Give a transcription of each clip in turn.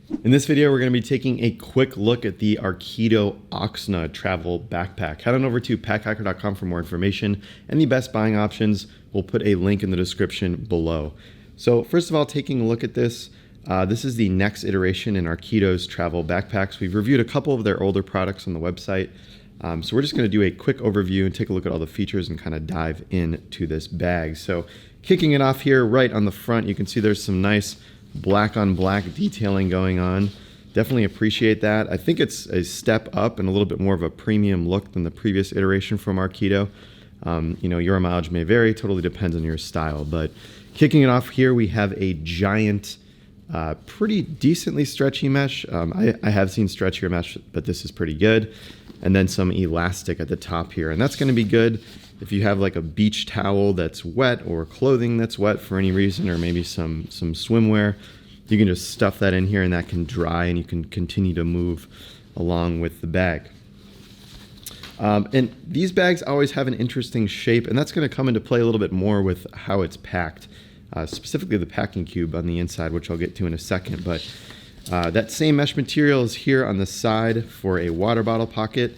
In this video, we're going to be taking a quick look at the Arcido Oxna travel backpack. Head on over to packhacker.com for more information and the best buying options. We'll put a link in the description below. So first of all, taking a look at this, this is the next iteration in Arcido's travel backpacks. We've reviewed a couple of their older products on the website. So we're just going to do a quick overview and take a look at all the features and kind of dive into this bag. So kicking it off here, right on the front, you can see there's some nice black on black detailing going on. Definitely appreciate that. I think it's a step up and a little bit more of a premium look than the previous iteration from Arcido. Your mileage may vary, totally depends on your style. But kicking it off here, we have a giant, pretty decently stretchy mesh. I have seen stretchier mesh, but this is pretty good. And then some elastic at the top here. And that's going to be good if you have like a beach towel that's wet or clothing that's wet for any reason, or maybe some swimwear. You can just stuff that in here and that can dry and you can continue to move along with the bag. And these bags always have an interesting shape, and that's going to come into play a little bit more with how it's packed, specifically the packing cube on the inside, which I'll get to in a second. But that same mesh material is here on the side for a water bottle pocket.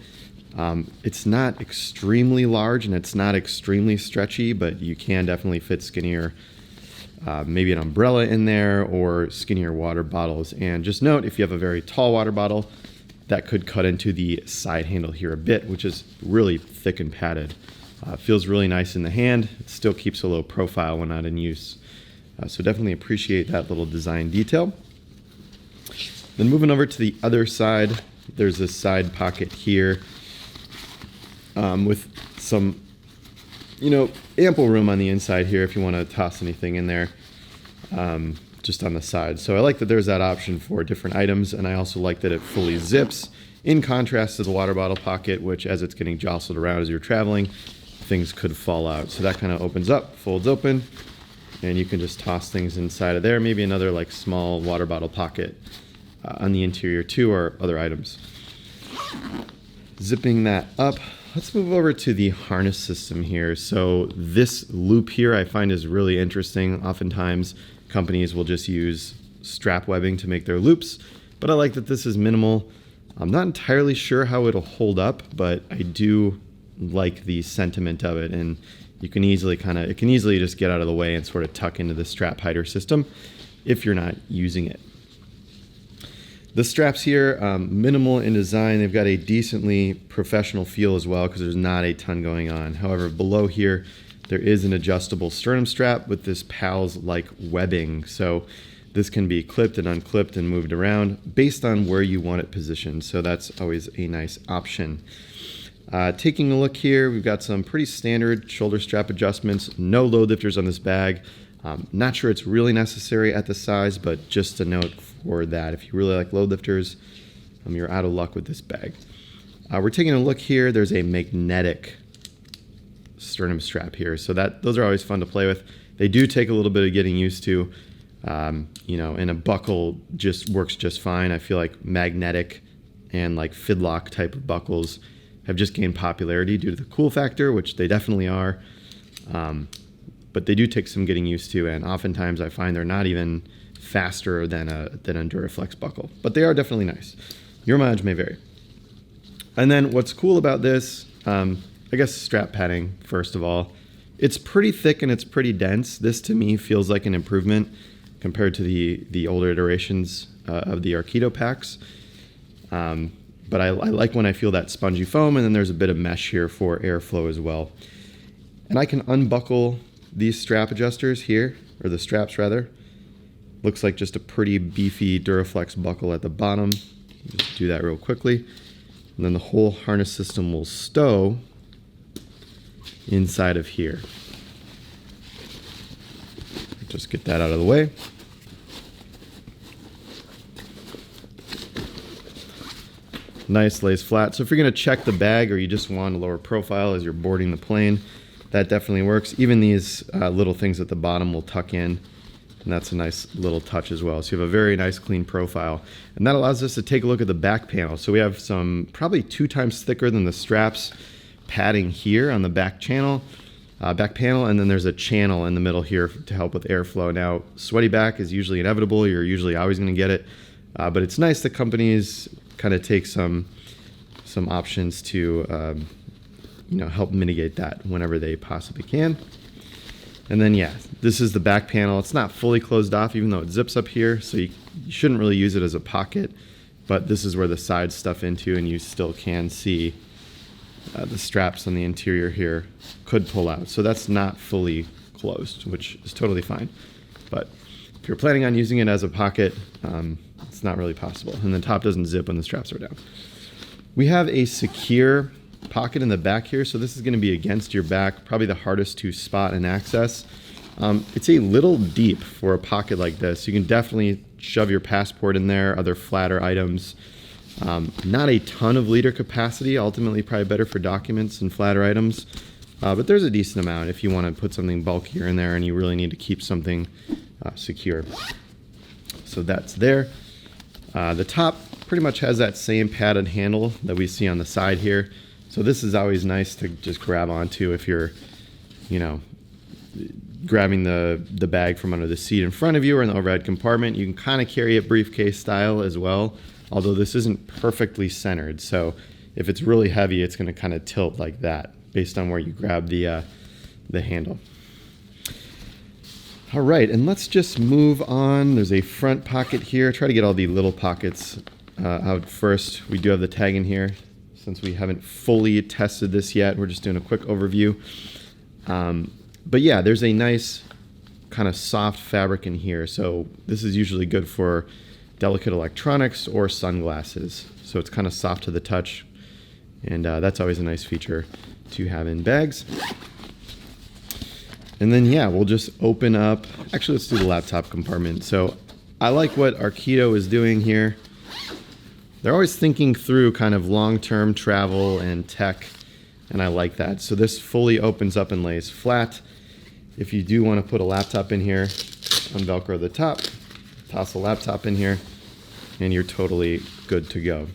It's not extremely large and it's not extremely stretchy, but you can definitely fit skinnier, maybe an umbrella in there or skinnier water bottles. And just note, if you have a very tall water bottle, that could cut into the side handle here a bit, which is really thick and padded. Feels really nice in the hand. It still keeps a low profile when not in use. So definitely appreciate that little design detail. Then moving over to the other side, there's this side pocket here. With some, ample room on the inside here if you want to toss anything in there, just on the side. So I like that there's that option for different items, and I also like that it fully zips, in contrast to the water bottle pocket, which as it's getting jostled around as you're traveling, things could fall out. So that kind of opens up, folds open, and you can just toss things inside of there. Maybe another like small water bottle pocket on the interior too, or other items. Zipping that up. Let's move over to the harness system here. So this loop here I find is really interesting. Oftentimes companies will just use strap webbing to make their loops, but I like that this is minimal. I'm not entirely sure how it'll hold up, but I do like the sentiment of it, and you can easily it can easily just get out of the way and sort of tuck into the strap hider system if you're not using it. The straps here, minimal in design. They've got a decently professional feel as well because there's not a ton going on. However, below here, there is an adjustable sternum strap with this PALS-like webbing. So this can be clipped and unclipped and moved around based on where you want it positioned. So that's always a nice option. Taking a look here, we've got some pretty standard shoulder strap adjustments. No load lifters on this bag. Not sure it's really necessary at the size, but just a note for that. If you really like load lifters, you're out of luck with this bag. We're taking a look here. There's a magnetic sternum strap here, so those are always fun to play with. They do take a little bit of getting used to, and a buckle just works just fine. I feel like magnetic and like fidlock type of buckles have just gained popularity due to the cool factor, which they definitely are. But they do take some getting used to, and oftentimes I find they're not even faster than a Duraflex buckle, but they are definitely nice. Your mileage may vary. And then what's cool about this, I guess strap padding, first of all. It's pretty thick and it's pretty dense. This to me feels like an improvement compared to the older iterations of the Arcido packs. But I like when I feel that spongy foam, and then there's a bit of mesh here for airflow as well. And I can unbuckle these strap adjusters here, or the straps rather. Looks like just a pretty beefy Duraflex buckle at the bottom. Just do that real quickly. And then the whole harness system will stow inside of here. Just get that out of the way. Nice lays flat. So if you're going to check the bag or you just want a lower profile as you're boarding the plane, that definitely works. Even these little things at the bottom will tuck in, and that's a nice little touch as well. So you have a very nice clean profile, and that allows us to take a look at the back panel. So we have some probably 2 times thicker than the straps padding here on the back panel, and then there's a channel in the middle here to help with airflow. Now, sweaty back is usually inevitable. You're usually always going to get it. But it's nice that companies kind of take some options to help mitigate that whenever they possibly can. And then yeah, this is the back panel. It's not fully closed off, even though it zips up here, so you shouldn't really use it as a pocket, but this is where the sides stuff into, and you still can see the straps on the interior here could pull out. So that's not fully closed, which is totally fine. But if you're planning on using it as a pocket, it's not really possible. And the top doesn't zip when the straps are down. We have a secure pocket in the back here, so this is going to be against your back, probably the hardest to spot and access. It's a little deep for a pocket like this. You can definitely shove your passport in there, other flatter items. Not a ton of liter capacity, ultimately probably better for documents and flatter items, but there's a decent amount if you want to put something bulkier in there and you really need to keep something secure. So that's there. The top pretty much has that same padded handle that we see on the side here. So this is always nice to just grab onto if you're, grabbing the bag from under the seat in front of you or in the overhead compartment. You can kind of carry it briefcase style as well, although this isn't perfectly centered. So if it's really heavy, it's going to kind of tilt like that based on where you grab the handle. All right, and let's just move on. There's a front pocket here. Try to get all the little pockets out first. We do have the tag in here. Since we haven't fully tested this yet, we're just doing a quick overview. But yeah, there's a nice kind of soft fabric in here. So this is usually good for delicate electronics or sunglasses. So it's kind of soft to the touch. And that's always a nice feature to have in bags. And then yeah, we'll just open up. Actually, let's do the laptop compartment. So I like what Arcido is doing here. They're always thinking through kind of long-term travel and tech, and I like that. So this fully opens up and lays flat. If you do want to put a laptop in here, unvelcro the top, toss a laptop in here, and you're totally good to go.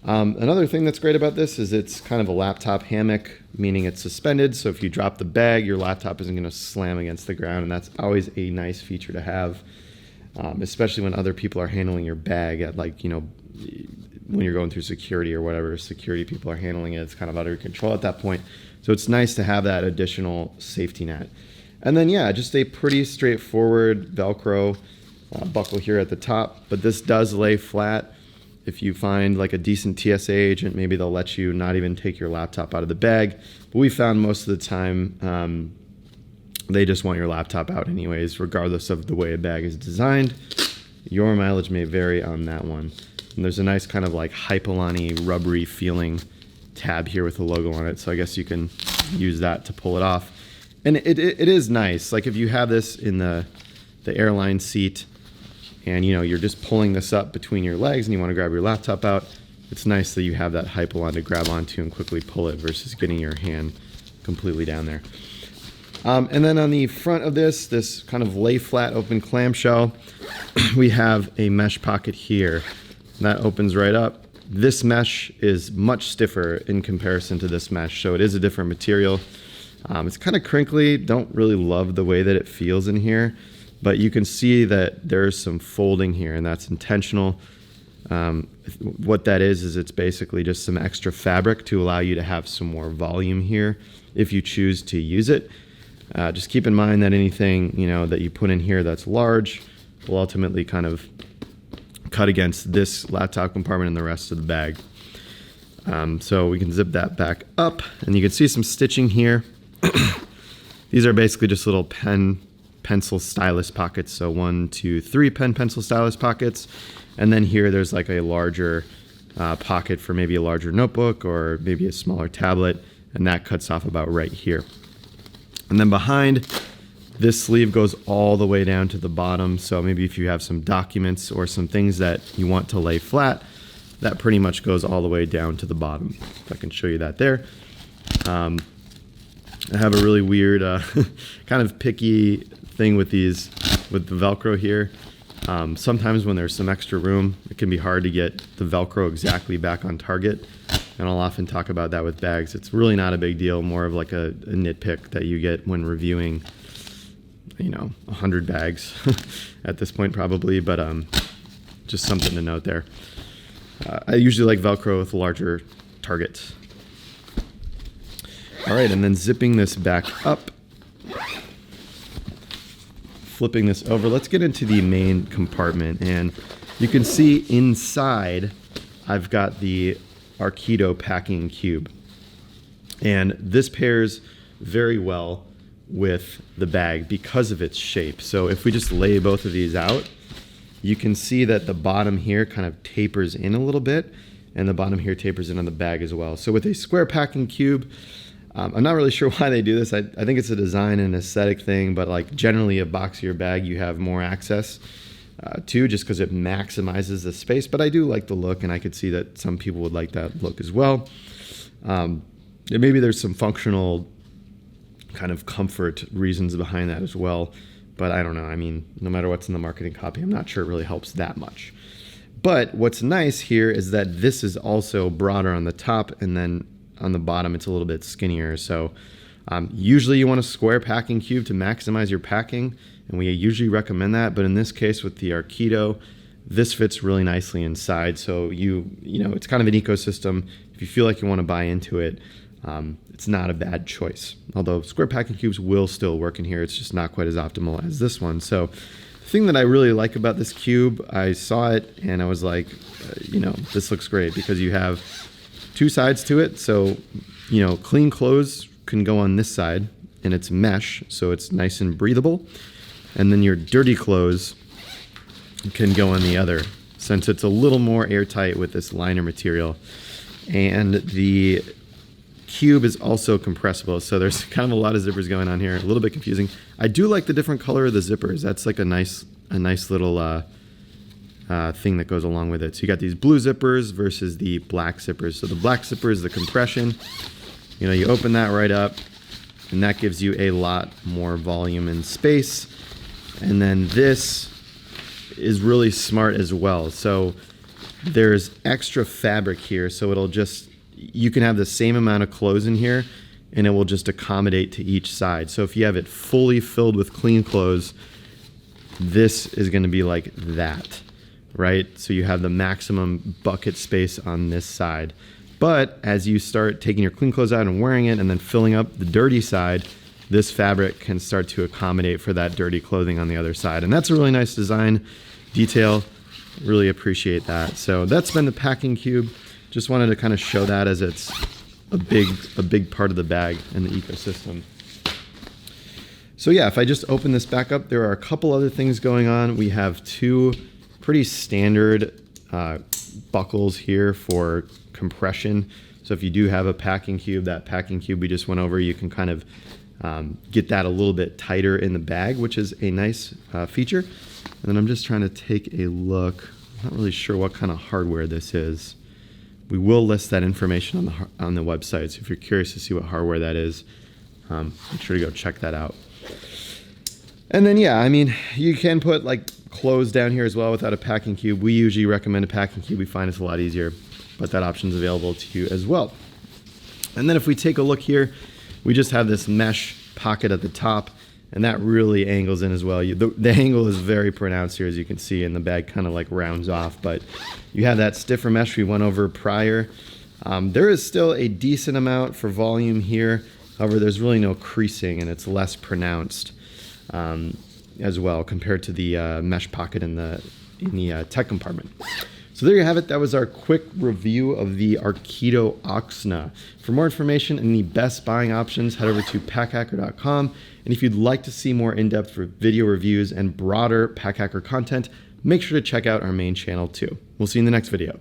Another thing that's great about this is it's kind of a laptop hammock, meaning it's suspended. So if you drop the bag, your laptop isn't going to slam against the ground, and that's always a nice feature to have, especially when other people are handling your bag at when you're going through security or whatever, security people are handling it. It's kind of out of your control at that point. So it's nice to have that additional safety net. And then yeah, just a pretty straightforward Velcro buckle here at the top, but this does lay flat. If you find like a decent TSA agent, maybe they'll let you not even take your laptop out of the bag. But we found most of the time they just want your laptop out anyways, regardless of the way a bag is designed. Your mileage may vary on that one. And there's a nice kind of like Hypalon-y, rubbery feeling tab here with the logo on it. So I guess you can use that to pull it off. And it is nice. Like if you have this in the airline seat and you're just pulling this up between your legs and you want to grab your laptop out, it's nice that you have that Hypalon to grab onto and quickly pull it versus getting your hand completely down there. And then on the front of this kind of lay flat open clamshell, we have a mesh pocket here. And that opens right up. This mesh is much stiffer in comparison to this mesh, so it is a different material. It's kind of crinkly. Don't really love the way that it feels in here, but you can see that there's some folding here, and that's intentional. What that is it's basically just some extra fabric to allow you to have some more volume here if you choose to use it. Just keep in mind that anything that you put in here that's large will ultimately kind of cut against this laptop compartment and the rest of the bag. So we can zip that back up, and you can see some stitching here. These are basically just little pencil stylus pockets. So 1, 2, 3 pencil stylus pockets. And then here there's like a larger pocket for maybe a larger notebook or maybe a smaller tablet. And that cuts off about right here. And then behind, this sleeve goes all the way down to the bottom. So maybe if you have some documents or some things that you want to lay flat, that pretty much goes all the way down to the bottom. If I can show you that there. I have a really weird, kind of picky thing with the Velcro here. Sometimes when there's some extra room, it can be hard to get the Velcro exactly back on target. And I'll often talk about that with bags. It's really not a big deal, more of like a nitpick that you get when reviewing 100 bags at this point probably. But just something to note there. I usually like Velcro with larger targets. All right, and then zipping this back up, flipping this over. Let's get into the main compartment, and you can see inside I've got the Arcido packing cube, and this pairs very well with the bag because of its shape. So if we just lay both of these out, you can see that the bottom here kind of tapers in a little bit, and the bottom here tapers in on the bag as well. So with a square packing cube, I'm not really sure why they do this. I think it's a design and aesthetic thing, but like generally a boxier bag you have more access to, just because it maximizes the space. But I do like the look, and I could see that some people would like that look as well. Maybe there's some functional kind of comfort reasons behind that as well, but I don't know. I mean, no matter what's in the marketing copy, I'm not sure it really helps that much. But what's nice here is that this is also broader on the top, and then on the bottom it's a little bit skinnier. So usually you want a square packing cube to maximize your packing, and we usually recommend that. But in this case with the Arcido, this fits really nicely inside. So you know, it's kind of an ecosystem. If you feel like you want to buy into it, it's not a bad choice. Although square packing cubes will still work in here, it's just not quite as optimal as this one. So the thing that I really like about this cube, I saw it and I was like, you know, this looks great because you have two sides to it. So, you know, clean clothes can go on this side and it's mesh, so it's nice and breathable. And then your dirty clothes can go on the other, since it's a little more airtight with this liner material. And the cube is also compressible, so there's kind of a lot of zippers going on here. A little bit confusing. I do like the different color of the zippers. That's like a nice little thing that goes along with it. So you got these blue zippers versus the black zippers. So the black zipper is the compression. You know, you open that right up, and that gives you a lot more volume and space. And then this is really smart as well. So there's extra fabric here, so it'll just, you can have the same amount of clothes in here and it will just accommodate to each side. So if you have it fully filled with clean clothes, this is going to be like that, right? So you have the maximum bucket space on this side. But as you start taking your clean clothes out and wearing it and then filling up the dirty side, this fabric can start to accommodate for that dirty clothing on the other side. And that's a really nice design detail. Really appreciate that. So that's been the packing cube. Just wanted to kind of show that as it's a big part of the bag and the ecosystem. So yeah, if I just open this back up, there are a couple other things going on. We have two pretty standard buckles here for compression. So if you do have a packing cube, that packing cube we just went over, you can kind of get that a little bit tighter in the bag, which is a nice feature. And then I'm just trying to take a look. I'm not really sure what kind of hardware this is. We will list that information on the website, so if you're curious to see what hardware that is, make sure to go check that out. And then yeah, I mean, you can put like clothes down here as well without a packing cube. We usually recommend a packing cube. We find it's a lot easier, but that option is available to you as well. And then if we take a look here, we just have this mesh pocket at the top, and that really angles in as well. The angle is very pronounced here, as you can see, and the bag kind of like rounds off, but you have that stiffer mesh we went over prior. There is still a decent amount for volume here. However, there's really no creasing, and it's less pronounced as well compared to the mesh pocket in the tech compartment. So there you have it. That was our quick review of the Arcido Oxna. For more information and the best buying options, head over to packhacker.com. And if you'd like to see more in-depth video reviews and broader Pack Hacker content, make sure to check out our main channel too. We'll see you in the next video.